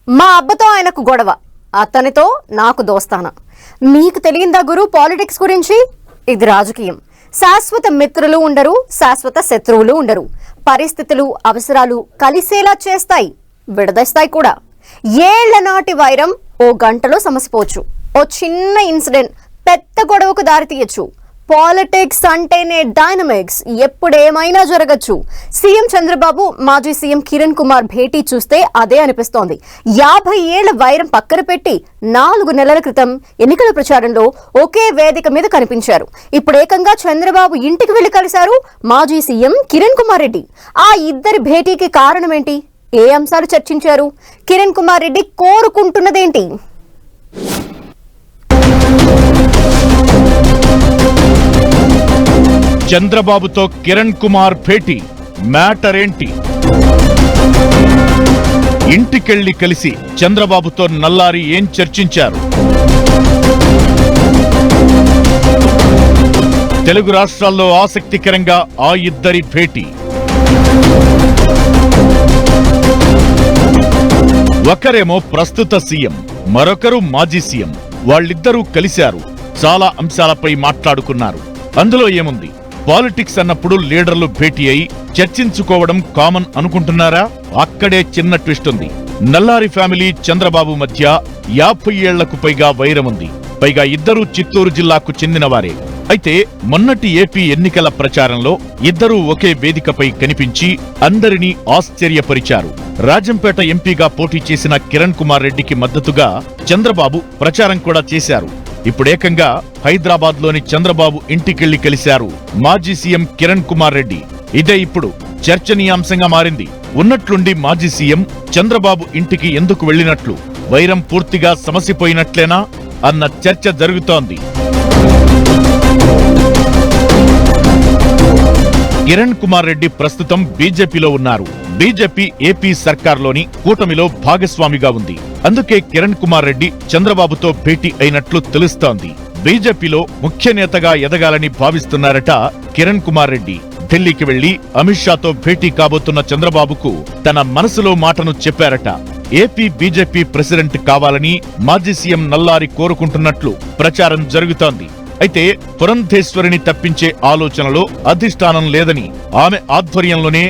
మా అబ్బతో ఆయనకు గొడవ, అతనితో నాకు దోస్తానా. మీకు తెలియందా గురు పాలిటిక్స్ గురించి? ఇది రాజకీయం. శాశ్వత మిత్రులు ఉండరు, శాశ్వత శత్రువులు ఉండరు. పరిస్థితులు, అవసరాలు కలిసేలా చేస్తాయి, విడదీస్తాయి కూడా. ఏళ్ల నాటి వైరం ఓ గంటలో సమసిపోవచ్చు. ఓ చిన్న ఇన్సిడెంట్ పెద్ద గొడవకు దారితీయచ్చు. పాలిటిక్స్ అంటేనే డైనమిక్స్, ఎప్పుడేమైనా జరగచ్చు. సీఎం చంద్రబాబు మాజీ సీఎం కిరణ్ కుమార్ భేటీ చూస్తే అదే అనిపిస్తోంది. 50 ఏళ్ల వైరం పక్కన పెట్టి 4 నెలల క్రితం ఎన్నికల ప్రచారంలో ఒకే వేదిక మీద కనిపించారు. ఇప్పుడు ఏకంగా చంద్రబాబు ఇంటికి వెళ్లి కలిశారు మాజీ సీఎం కిరణ్ కుమార్ రెడ్డి. ఆ ఇద్దరి భేటీకి కారణం ఏంటి? ఏ అంశాలు చర్చించారు? కిరణ్ కుమార్ రెడ్డి కోరుకుంటున్నదేంటి? చంద్రబాబుతో కిరణ్ కుమార్ భేటీ మ్యాటర్ ఏంటి? ఇంటికెళ్లి కలిసి చంద్రబాబుతో నల్లారి ఏం చర్చించారు? తెలుగు రాష్ట్రాల్లో ఆసక్తికరంగా ఆ ఇద్దరి భేటీ. ఒకరేమో ప్రస్తుత సీఎం, మరొకరు మాజీ సీఎం. వాళ్ళిద్దరూ కలిశారు, చాలా అంశాలపై మాట్లాడుకున్నారు. అందులో ఏముంది? పాలిటిక్స్ అన్నప్పుడు లీడర్లు భేటీ అయి చర్చించుకోవడం కామన్ అనుకుంటున్నారా? అక్కడే చిన్న ట్విస్ట్ ఉంది. నల్లారి ఫ్యామిలీ చంద్రబాబు మధ్య 50 ఏళ్లకు పైగా వైరముంది. పైగా ఇద్దరూ చిత్తూరు జిల్లాకు చెందినవారే. అయితే మొన్నటి ఏపీ ఎన్నికల ప్రచారంలో ఇద్దరూ ఒకే వేదికపై కనిపించి అందరినీ ఆశ్చర్యపరిచారు. రాజంపేట ఎంపీగా పోటీ చేసిన కిరణ్ కుమార్ రెడ్డికి మద్దతుగా చంద్రబాబు ప్రచారం కూడా చేశారు. ఇప్పుడేకంగా హైదరాబాద్ లోని చంద్రబాబు ఇంటికెళ్లి కలిశారు మాజీ సీఎం కిరణ్ కుమార్ రెడ్డి. ఇదే ఇప్పుడు చర్చనీయాంశంగా మారింది. ఉన్నట్లుండి మాజీ సీఎం చంద్రబాబు ఇంటికి ఎందుకు వెళ్లినట్లు? వైరం పూర్తిగా సమసిపోయినట్లేనా అన్న చర్చ జరుగుతోంది. కిరణ్ కుమార్ రెడ్డి ప్రస్తుతం బీజేపీలో ఉన్నారు. బీజేపీ ఏపీ సర్కార్లోని కూటమిలో భాగస్వామిగా ఉంది. అందుకే కిరణ్ కుమార్ రెడ్డి చంద్రబాబుతో భేటీ అయినట్లు తెలుస్తోంది. బీజేపీలో ముఖ్య నేతగా ఎదగాలని భావిస్తున్నారట కిరణ్ కుమార్ రెడ్డి. ఢిల్లీకి వెళ్లి అమిత్ షాతో భేటీ కాబోతున్న చంద్రబాబుకు తన మనసులో మాటను చెప్పారట. ఏపీ బీజేపీ ప్రెసిడెంట్ కావాలని మాజీ సీఎం నల్లారి కోరుకుంటున్నట్లు ప్రచారం జరుగుతోంది. అయితే పురంధేశ్వరిని తప్పించే ఆలోచనలో అధిష్టానం లేదని, ఆమె ఆధ్వర్యంలోనే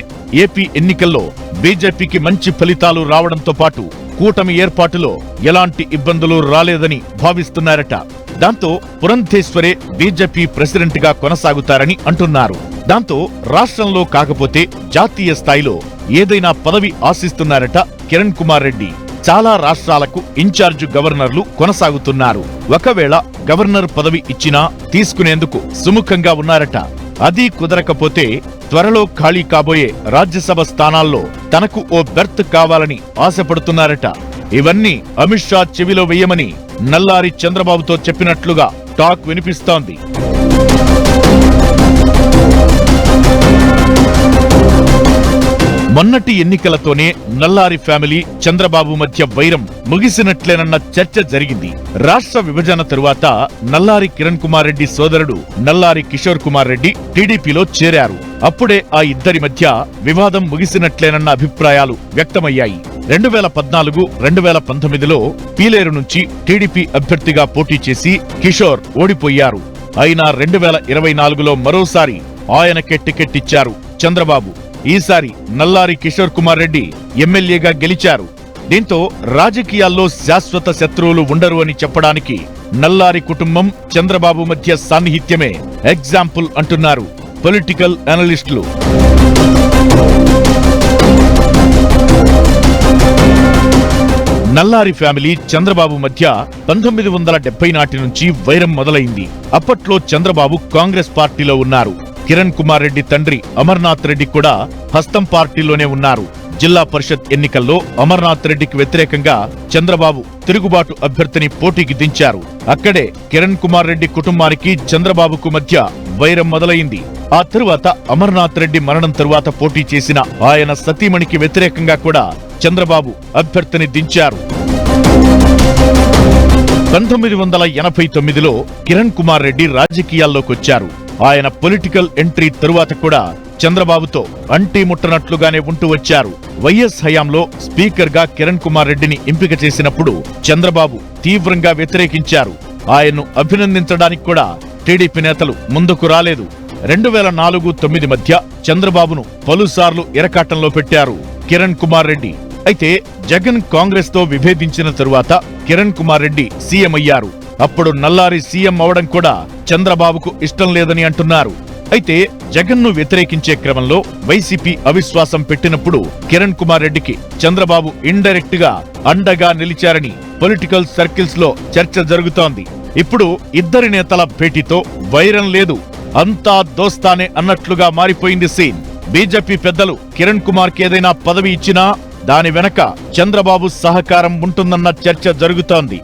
ఏపీ ఎన్నికల్లో బీజేపీకి మంచి ఫలితాలు రావడంతో పాటు కూటమి ఏర్పాటులో ఎలాంటి ఇబ్బందులు రాలేదని భావిస్తున్నారట. దాంతో పురంధేశ్వరే బీజేపీ ప్రెసిడెంట్ గా కొనసాగుతారని అంటున్నారు. దాంతో రాష్ట్రంలో కాకపోతే జాతీయ స్థాయిలో ఏదైనా పదవి ఆశిస్తున్నారట కిరణ్ కుమార్ రెడ్డి. చాలా రాష్ట్రాలకు ఇన్ఛార్జ్ గవర్నర్లు కొనసాగుతున్నారు. ఒకవేళ గవర్నర్ పదవి ఇచ్చినా తీసుకునేందుకు సుముఖంగా ఉన్నారట. అది కుదరకపోతే త్వరలో ఖాళీ కాబోయే రాజ్యసభ స్థానాల్లో తనకు ఓ బెర్త్ కావాలని ఆశపడుతున్నారట. ఇవన్నీ అమిత్ షా చెవిలో వెయ్యమని నల్లారి చంద్రబాబుతో చెప్పినట్లుగా టాక్ వినిపిస్తోంది. మొన్నటి ఎన్నికలతోనే నల్లారి ఫ్యామిలీ చంద్రబాబు మధ్య వైరం ముగిసినట్లేనన్న చర్చ జరిగింది. రాష్ట్ర విభజన తరువాత నల్లారి కిరణ్ కుమార్ రెడ్డి సోదరుడు నల్లారి కిషోర్ కుమార్ రెడ్డి టీడీపీలో చేరారు. అప్పుడే ఆ ఇద్దరి మధ్య వివాదం ముగిసినట్లేనన్న అభిప్రాయాలు వ్యక్తమయ్యాయి. 2014, 2019లో పీలేరు నుంచి టీడీపీ అభ్యర్థిగా పోటీ చేసి కిషోర్ ఓడిపోయారు. అయినా 2024లో మరోసారి ఆయనకే టికెట్ ఇచ్చారు చంద్రబాబు. ఈసారి నల్లారి కిషోర్ కుమార్ రెడ్డి ఎమ్మెల్యేగా గెలిచారు. దీంతో రాజకీయాల్లో శాశ్వత శత్రువులు ఉండరు అని చెప్పడానికి నల్లారి కుటుంబం చంద్రబాబు మధ్య సాన్నిహిత్యమే ఎగ్జాంపుల్ అంటున్నారు పొలిటికల్ అనలిస్టులు. నల్లారి ఫ్యామిలీ చంద్రబాబు మధ్య 1970 నాటి నుంచి వైరం మొదలైంది. అప్పట్లో చంద్రబాబు కాంగ్రెస్ పార్టీలో ఉన్నారు. కిరణ్ కుమార్ రెడ్డి తండ్రి అమర్నాథ్ రెడ్డి కూడా హస్తం పార్టీలోనే ఉన్నారు. జిల్లా పరిషత్ ఎన్నికల్లో అమర్నాథ్ రెడ్డికి వ్యతిరేకంగా చంద్రబాబు తిరుగుబాటు అభ్యర్థిని పోటీకి దించారు. అక్కడే కిరణ్ కుమార్ రెడ్డి కుటుంబానికి చంద్రబాబుకు మధ్య వైరం మొదలైంది. ఆ తరువాత అమర్నాథ్ రెడ్డి మరణం తరువాత పోటీ చేసిన ఆయన సతీమణికి వ్యతిరేకంగా కూడా చంద్రబాబు అభ్యర్థిని దించారు. 1989లో కిరణ్ కుమార్ రెడ్డి రాజకీయాల్లోకొచ్చారు. ఆయన పొలిటికల్ ఎంట్రీ తరువాత కూడా చంద్రబాబుతో అంటీ ముట్టనట్లుగానే ఉంటూ వచ్చారు. వైఎస్ హయాంలో స్పీకర్ గా కిరణ్ కుమార్ రెడ్డిని ఎంపిక చేసినప్పుడు చంద్రబాబు తీవ్రంగా వ్యతిరేకించారు. ఆయన్ను అభినందించడానికి కూడా టీడీపీ నేతలు ముందుకు రాలేదు. 2004-9 మధ్య చంద్రబాబును పలుసార్లు ఇరకాటంలో పెట్టారు కిరణ్ కుమార్ రెడ్డి. అయితే జగన్ కాంగ్రెస్ తో విభేదించిన తరువాత కిరణ్ కుమార్ రెడ్డి సీఎం అయ్యారు. అప్పుడు నల్లారి సీఎం అవడం కూడా చంద్రబాబుకు ఇష్టం లేదని అంటున్నారు. అయితే జగన్ ను వ్యతిరేకించే క్రమంలో వైసీపీ అవిశ్వాసం పెట్టినప్పుడు కిరణ్ కుమార్ రెడ్డికి చంద్రబాబు ఇండైరెక్ట్ గా అండగా నిలిచారని పొలిటికల్ సర్కిల్స్ లో చర్చ జరుగుతోంది. ఇప్పుడు ఇద్దరి నేతల భేటీతో వైరం లేదు, అంతా దోస్తానే అన్నట్లుగా మారిపోయింది సీన్. బీజేపీ పెద్దలు కిరణ్ కుమార్ కి ఏదైనా పదవి ఇచ్చినా దాని వెనక చంద్రబాబు సహకారం ఉంటుందన్న చర్చ జరుగుతోంది.